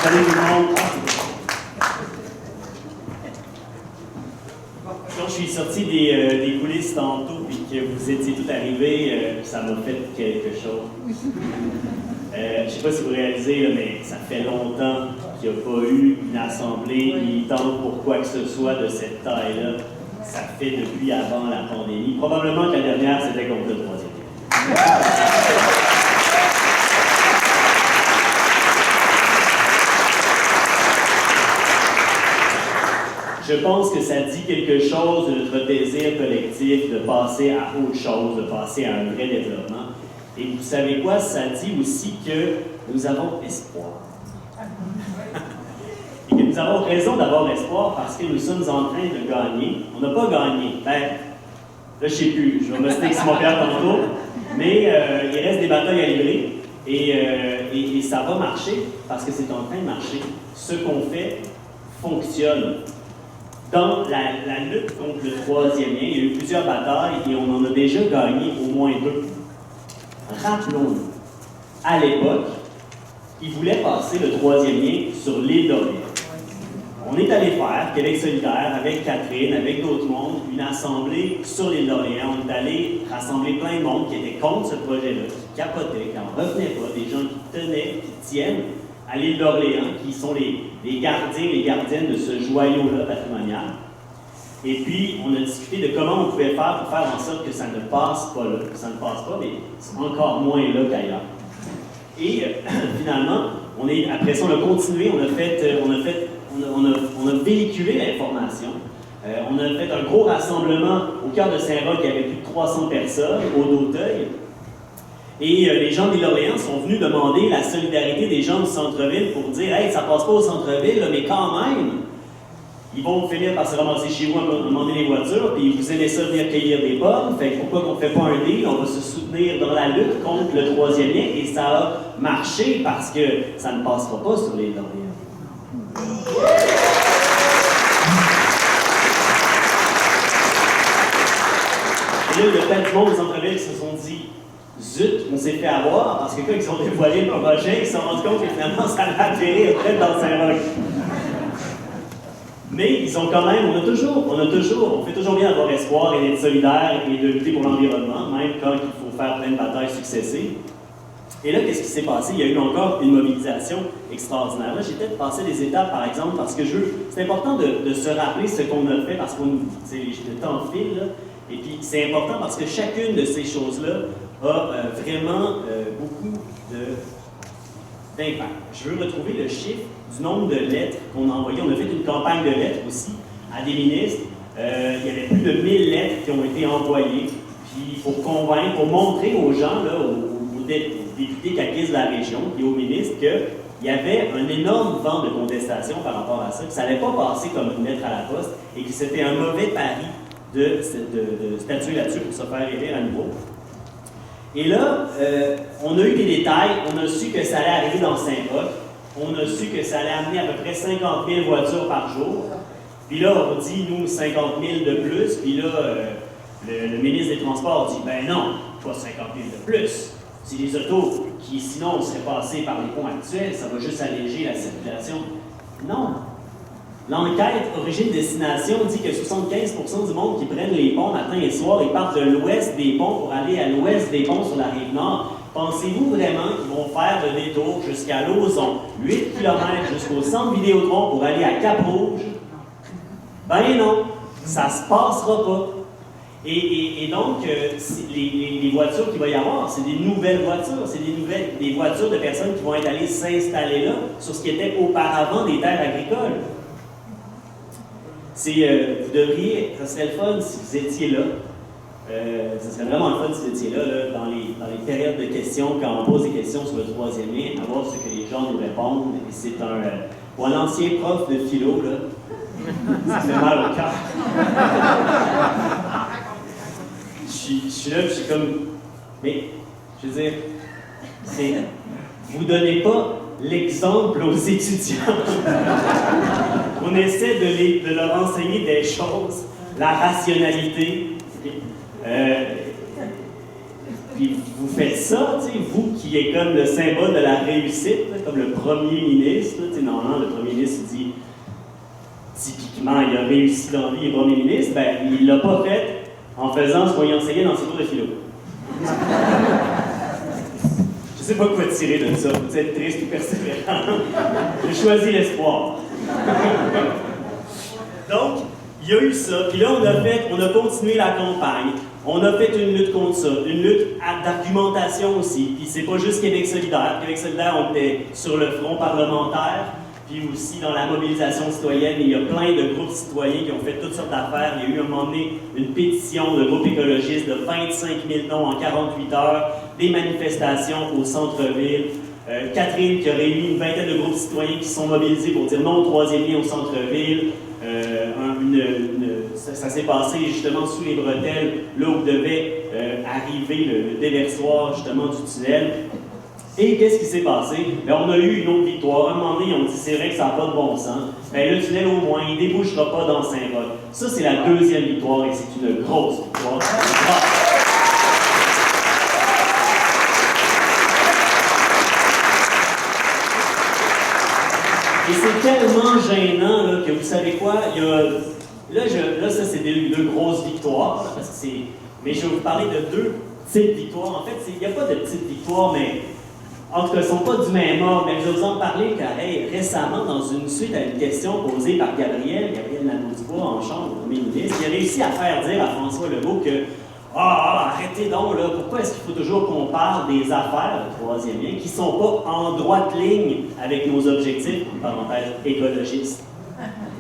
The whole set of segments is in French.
Salut tout le monde. Quand je suis sorti des coulisses tantôt et que vous étiez tous arrivés, ça m'a fait quelque chose. Je ne sais pas si vous réalisez, là, mais ça fait longtemps qu'il n'y a pas eu une assemblée militante pour quoi que ce soit de cette taille-là. Ça fait depuis avant la pandémie. Probablement que la dernière, c'était contre le troisième. Je pense que ça dit quelque chose de notre désir collectif de passer à autre chose, de passer à un vrai développement. Et vous savez quoi? Ça dit aussi que nous avons espoir. Et que nous avons raison d'avoir espoir parce que nous sommes en train de gagner. On n'a pas gagné. Ben, là, je ne sais plus, je vais me citer sur mon père tantôt. Mais il reste des batailles à livrer. Et ça va marcher parce que c'est en train de marcher. Ce qu'on fait fonctionne. Dans la lutte contre le troisième lien, il y a eu plusieurs batailles et on en a déjà gagné au moins 2. Rappelons-nous, à l'époque, ils voulaient passer le troisième lien sur l'île d'Orléans. On est allé faire, Québec solidaire, avec Catherine, avec d'autres mondes, une assemblée sur l'île d'Orléans. On est allé rassembler plein de monde qui étaient contre ce projet-là, qui capotaient, qui n'en revenaient pas, des gens qui tenaient, qui tiennent à l'île d'Orléans, qui sont les gardiens, les gardiennes de ce joyau-là patrimonial. Et puis, on a discuté de comment on pouvait faire pour faire en sorte que ça ne passe pas là, que ça ne passe pas, mais c'est encore moins là qu'ailleurs. Et finalement, après ça, on a continué, on a véhiculé l'information. On a fait un gros rassemblement au cœur de Saint-Roch, il y avait plus de 300 personnes, au d'Auteuil. Et les gens de l'île d'Orléans sont venus demander la solidarité des gens du centre-ville pour dire « Hey, ça passe pas au centre-ville, là, mais quand même, ils vont finir par se ramasser chez vous à demander les voitures, puis vous aimez ça venir cueillir des pommes, fait que pourquoi qu'on ne fait pas un deal, on va se soutenir dans la lutte contre le troisième lien, et ça a marché parce que ça ne passera pas sur l'île d'Orléans. » Et là, il y a plein de monde au centre-ville qui se sont dit zut, on s'est fait avoir, parce que quand ils ont dévoilé le projet, ils se sont rendus compte que finalement ça allait atterrir près dans Saint-Roch. Mais ils ont quand même, on fait toujours bien d'avoir espoir et d'être solidaire et de lutter pour l'environnement, même quand il faut faire plein de batailles successives. Et là, qu'est-ce qui s'est passé? Il y a eu encore une mobilisation extraordinaire. Là, j'ai peut-être passé des étapes, par exemple, parce que c'est important de se rappeler ce qu'on a fait, parce que le temps file, là. Et puis, c'est important parce que chacune de ces choses-là a vraiment beaucoup d'impact. Je veux retrouver le chiffre du nombre de lettres qu'on a envoyées. On a fait une campagne de lettres aussi à des ministres. Il y avait plus de 1000 lettres qui ont été envoyées. Puis, pour convaincre, pour montrer aux gens, là, aux députés caquistes de la région et aux ministres qu'il y avait un énorme vent de contestation par rapport à ça, que ça n'allait pas passer comme une lettre à la poste et que c'était un mauvais pari de statuer là-dessus pour se faire élire à nouveau. Et là, on a eu des détails, on a su que ça allait arriver dans Saint-Roch, on a su que ça allait amener à peu près 50 000 voitures par jour. Puis là, on dit, nous, 50 000 de plus, puis là, le ministre des Transports dit, ben non, pas 50 000 de plus. C'est des autos qui, sinon, seraient passées par les ponts actuels, ça va juste alléger la circulation. Non. L'enquête origine-destination dit que 75% du monde qui prennent les ponts matin et soir, ils partent de l'ouest des ponts pour aller à l'ouest des ponts sur la rive nord. Pensez-vous vraiment qu'ils vont faire le détour jusqu'à Lauson, 8 km jusqu'au centre Vidéotron pour aller à Cap-Rouge? Ben non, ça se passera pas. Et donc, les voitures qu'il va y avoir, c'est des nouvelles voitures, c'est des voitures de personnes qui vont être allées s'installer là, sur ce qui était auparavant des terres agricoles. Vous devriez, ça serait le fun si vous étiez là. Ça serait vraiment le fun si vous étiez là, dans les périodes de questions, quand on pose des questions sur le troisième lien, à voir ce que les gens nous répondent. Et c'est pour un ancien prof de philo, là, ça fait mal au cœur. Je suis là, je suis comme, mais, je veux dire, vous ne donnez pas l'exemple aux étudiants. On essaie de leur enseigner des choses, la rationalité. Puis vous faites ça, tu sais, vous qui êtes comme le symbole de la réussite, là, comme le premier ministre. Tu sais, normalement, le premier ministre dit, typiquement, il a réussi dans la vie, il est premier ministre. Ben, il l'a pas fait en faisant ce qu'on lui enseignait dans ses cours de philo. Je sais pas quoi tirer de ça. Vous êtes triste ou persévérant. J'ai choisi l'espoir. Donc, il y a eu ça. Puis là, on a continué la campagne. On a fait une lutte contre ça, une lutte d'argumentation aussi. Puis c'est pas juste Québec solidaire. Québec solidaire, on était sur le front parlementaire, puis aussi dans la mobilisation citoyenne. Il y a plein de groupes citoyens qui ont fait toutes sortes d'affaires. Il y a eu à un moment donné une pétition de groupes écologistes de 25 000 noms en 48 heures, des manifestations au centre-ville. Catherine qui a réuni une vingtaine de groupes citoyens qui se sont mobilisés pour dire non au troisième lien au centre-ville. Ça s'est passé justement sous les bretelles, là où devait arriver le déversoir justement du tunnel. Et qu'est-ce qui s'est passé? Bien, on a eu une autre victoire. À un moment donné, on dit c'est vrai que ça n'a pas de bon sens. Bien, le tunnel au moins, il ne débouchera pas dans Saint-Roch. Ça, c'est la deuxième victoire et c'est une grosse victoire. Et c'est tellement gênant là, que vous savez quoi, il y a... Là, ça c'est deux grosses victoires, là, parce que c'est... Mais je vais vous parler de deux petites victoires. En fait, il n'y a pas de petites victoires, mais en tout cas, elles ne sont pas du même ordre. Mais je vais vous en parler car récemment, dans une suite à une question posée par Gabriel Nadeau-Dubois en chambre au premier ministre, il a réussi à faire dire à François Legault que arrêtez donc, là, pourquoi est-ce qu'il faut toujours qu'on parle des affaires, le troisième lien, qui ne sont pas en droite ligne avec nos objectifs, en parenthèse, écologistes?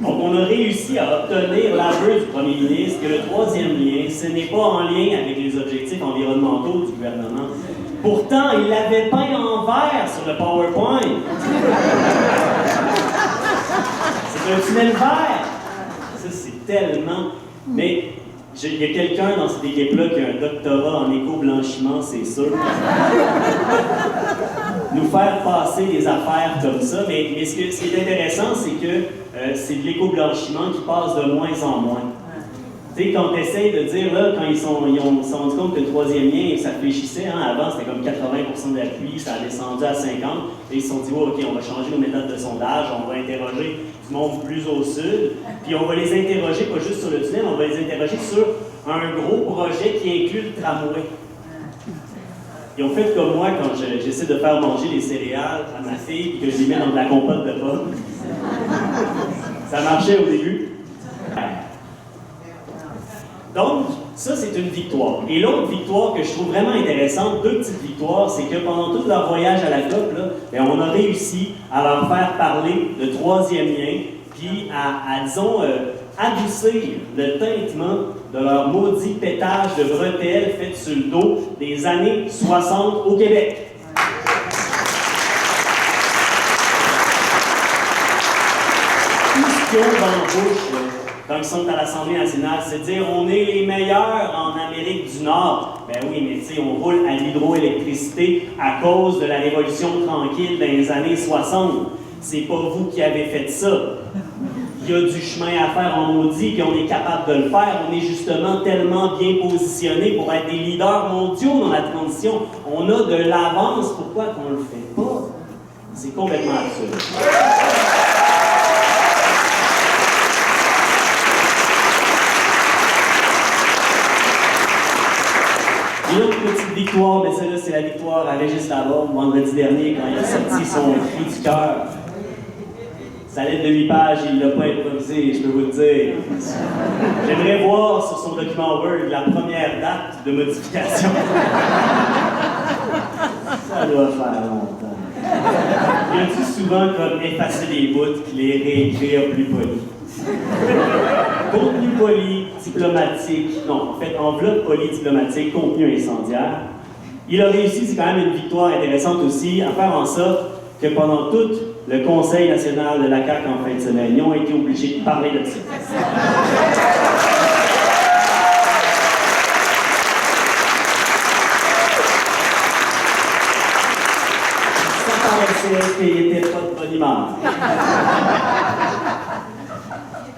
Donc, on a réussi à obtenir l'aveu du premier ministre que le troisième lien, ce n'est pas en lien avec les objectifs environnementaux du gouvernement. Pourtant, il l'avait peint en vert sur le PowerPoint. C'est un tunnel vert. Ça, c'est tellement... Mais... il y a quelqu'un dans cette équipe-là qui a un doctorat en éco-blanchiment, c'est sûr. Nous faire passer des affaires comme ça, mais ce qui est intéressant, c'est que c'est de l'éco-blanchiment qui passe de moins en moins. Tu sais, quand tu essaies de dire, là, quand ils se sont rendus compte que le troisième lien, ça fléchissait, hein, avant c'était comme 80% d'appui, ça a descendu à 50%, et ils se sont dit, oh, OK, on va changer nos méthodes de sondage, on va interroger du monde plus au sud, puis on va les interroger, pas juste sur le tunnel, on va les interroger sur un gros projet qui inclut le tramway. Ils ont fait comme moi quand j'essaie de faire manger des céréales à ma fille et que je les mets dans de la compote de pommes. Ça marchait au début. Donc, ça, c'est une victoire. Et l'autre victoire que je trouve vraiment intéressante, deux petites victoires, c'est que pendant tout leur voyage à la COP, là, bien, on a réussi à leur faire parler de troisième lien, puis à disons, adoucir le tintement de leur maudit pétage de bretelles faites sur le dos des années 60 au Québec. Tout ce qu'ils ont dans la bouche, là, quand ils sont à l'Assemblée nationale, c'est de dire on est les meilleurs en Amérique du Nord. Ben oui, mais tu sais, on roule à l'hydroélectricité à cause de la Révolution tranquille dans les années 60. C'est pas vous qui avez fait ça. Il y a du chemin à faire en maudit, puis on est capable de le faire. On est justement tellement bien positionnés pour être des leaders mondiaux dans la transition. On a de l'avance. Pourquoi qu'on le fait pas? C'est complètement absurde. Une autre petite victoire, mais celle-là, c'est la victoire à Régis Laborde, vendredi dernier, quand il a sorti son cri du cœur. Sa lettre de 8 pages, il ne l'a pas improvisé, je peux vous le dire. J'aimerais voir sur son document Word la première date de modification. Ça doit faire longtemps. Il a dit souvent comme effacer les bouts puis les réécrire plus polis. Contenu poli, diplomatique, non, en fait, enveloppe poli, diplomatique, contenu incendiaire. Il a réussi, c'est quand même une victoire intéressante aussi, à faire en sorte que pendant tout le Conseil national de la CAQ en fin de semaine, ils ont été obligés de parler de ça. Ça paraissait qu'il n'était pas de bonne humeur.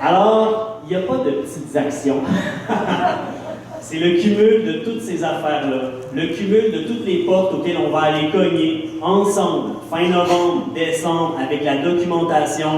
Alors, il n'y a pas de petites actions. C'est le cumul de toutes ces affaires-là le cumul de toutes les portes auxquelles on va aller cogner ensemble, fin novembre, décembre, avec la documentation,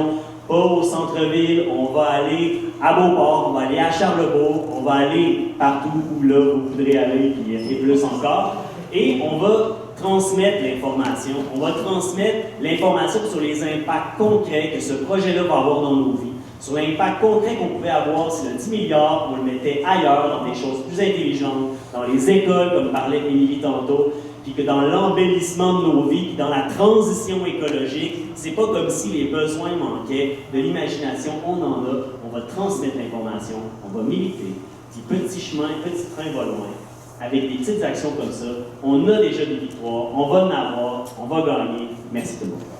pas au centre-ville, on va aller à Beauport, on va aller à Charlebourg, on va aller partout où là vous voudrez aller, et plus encore, et on va transmettre l'information. On va transmettre l'information sur les impacts concrets que ce projet-là va avoir dans nos vies, sur l'impact concret qu'on pouvait avoir si le 10 milliards, on le mettait ailleurs, dans des choses plus intelligentes, dans les écoles, comme parlait Émilie tantôt, puis que dans l'embellissement de nos vies, puis dans la transition écologique, c'est pas comme si les besoins manquaient, de l'imagination, on en a, on va transmettre l'information, on va militer, puis petit chemin, petit train va loin. Avec des petites actions comme ça, on a déjà des victoires, on va en avoir, on va gagner. Merci tout le monde.